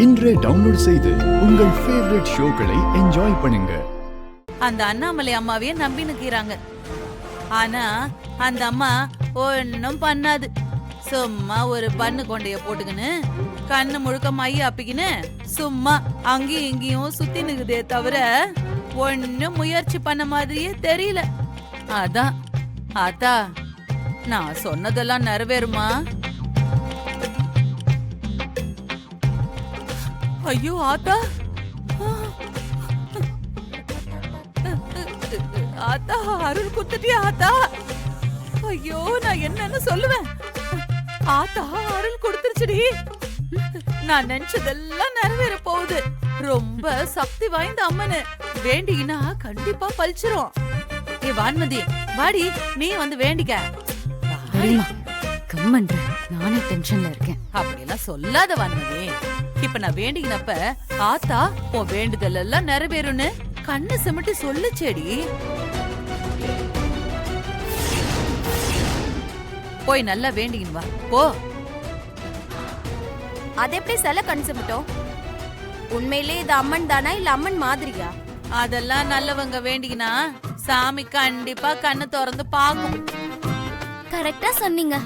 இன்றே டவுன்லோட் செய்து உங்கள் ஃபேவரட் ஷோக்களை என்ஜாய் பண்ணுங்க. அந்த அண்ணாமலை அம்மாவையே நம்பி நிக்கிறாங்க. ஆனா அந்த அம்மா ஒன்னும் பண்ணாது. சும்மா ஒரு பண்ணு கொண்டைய போட்டுக்கின்னு கண்ணு முழுக்க மைய அப்பிக்கின்னு சும்மா அங்கேயும் இங்கேயும் சுத்தி நிக்குதே தவிர ஒன்னும் முயற்சி பண்ண மாதிரியே தெரியல. அதான் ஆத்தா, நான் சொன்னதெல்லாம் நிறைவேறுமா? ஐயோ ஆத்தா, ஆத்தா அருள் குத்துட்டியா ஆத்தா? ஐயோ நான் என்னன்னு சொல்லுவேன். ஆத்தா அருள் கொடுத்துருச்சுடி. நான் நினைச்சதெல்லாம் நிறைவேற போகுது. ரொம்ப சக்தி வாய்ந்த அம்மனு, வேண்டினா கண்டிப்பா பழிச்சிரும். ஏ வான்மதி, வாடி நீ வந்து வேண்டிக்க. கம்மன்ற, நானே டென்ஷன்ல இருக்கேன். அப்படியெல்லாம் சொல்லாத வான்மதி. இப்ப நான் வேண்டினப்ப ஆத்தா உன் வேண்டுதல் எல்லாம் நிறைவேறும்னு கண்ணு சிமிட்டி சொல்லுச்சேடி. போய் நல்லா வேண்டிக்கின்னு வா போ. அது எப்படி சில கண் சிமிட்டோம்? உண்மையிலே இது அம்மன் தானா இல்ல அம்மன் மாதிரியா? அதெல்லாம் நல்லவங்க வேண்டிக்கினா சாமி கண்டிப்பா கண்ணு திறந்து பாக்கும். கரெக்டா சொன்னீங்க.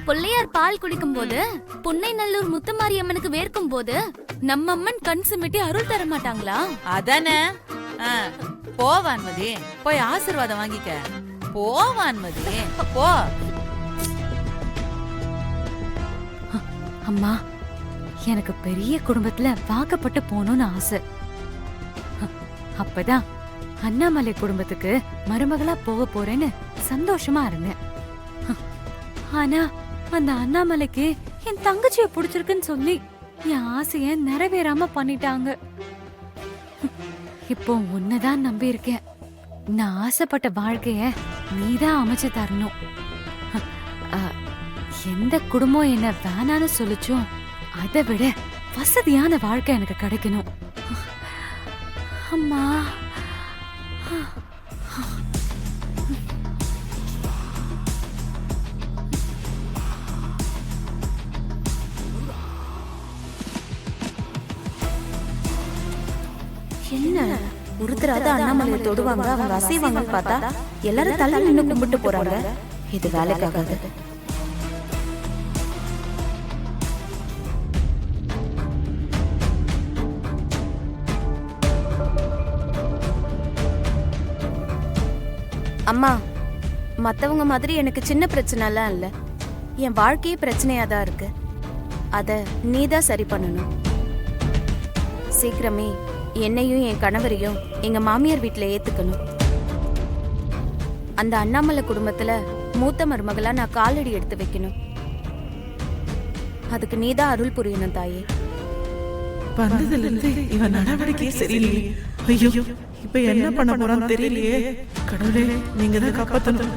பிள்ளையார் பால் குடிக்கும் போது, புன்னை நல்லூர் முத்துமாரியம்மனுக்கு வேர்க்கும் போது நம்ம அம்மன் கண் சிமிட்டி அருள் தர மாட்டாங்களா? அதானே. போ வான்மதி, போய் ஆசீர்வாதம் வாங்கிக்க. போ வான்மதி போ. அம்மா, எனக்கு பெரிய குடும்பத்துல வாக்கப்பட்டு போகணும்னு ஆசை. அப்பதான் அண்ணாமலை குடும்பத்துக்கு மருமகளா போக போறேன்னு சந்தோஷமா இருந்தேன். ஆனா அந்த அண்ணாமலைக்கு என் தங்கச்சிய பிடிச்சிருக்குன்னு சொல்லி என் ஆசைய நிறைவேறாம பண்ணிட்டாங்க. இப்போ உன்னதான் நம்பி இருக்கேன். நான் ஆசைப்பட்ட வாழ்க்கைய நீதான் அமைச்சு தரணும். எந்த குடும்பம் என்ன வேணான்னு சொல்லிச்சோ அதை விட வசதியான வாழ்க்கை எனக்கு கிடைக்கணும். அம்மா, என்ன ஒருத்தராவது அண்ணாமலையை தொடுவாங்க, அவங்க அசைவாங்கன்னு பார்த்தா எல்லாரும் தள்ளி நின்னு கும்பிட்டு போறாங்க. இது வேலைக்காகாது. அம்மா, மத்தவங்க மாதிரி எனக்கு சின்ன பிரச்சனை எல்லாம் இல்ல. என் வாழ்க்கையே பிரச்சனையா தான் இருக்கு. அத நீதான் சரி பண்ணணும். சீக்கிரமே என்னையும் என் கணவரையும் எங்க மாமியார் வீட்டுல ஏத்துக்கணும். அந்த அண்ணாமலை குடும்பத்துல மூத்த மருமகளா நான் காலடி எடுத்து வைக்கணும். அதுக்கு நீதான் அருள் புரியணும் தாயே. வந்ததுல இருந்து இவன் நடவடிக்கையே சரியில்லையே. ஐயோ, இப்ப என்ன பண்ண போறான்னு தெரியலையே. கடவுளே, நீங்க தான் காப்பாத்தணும்.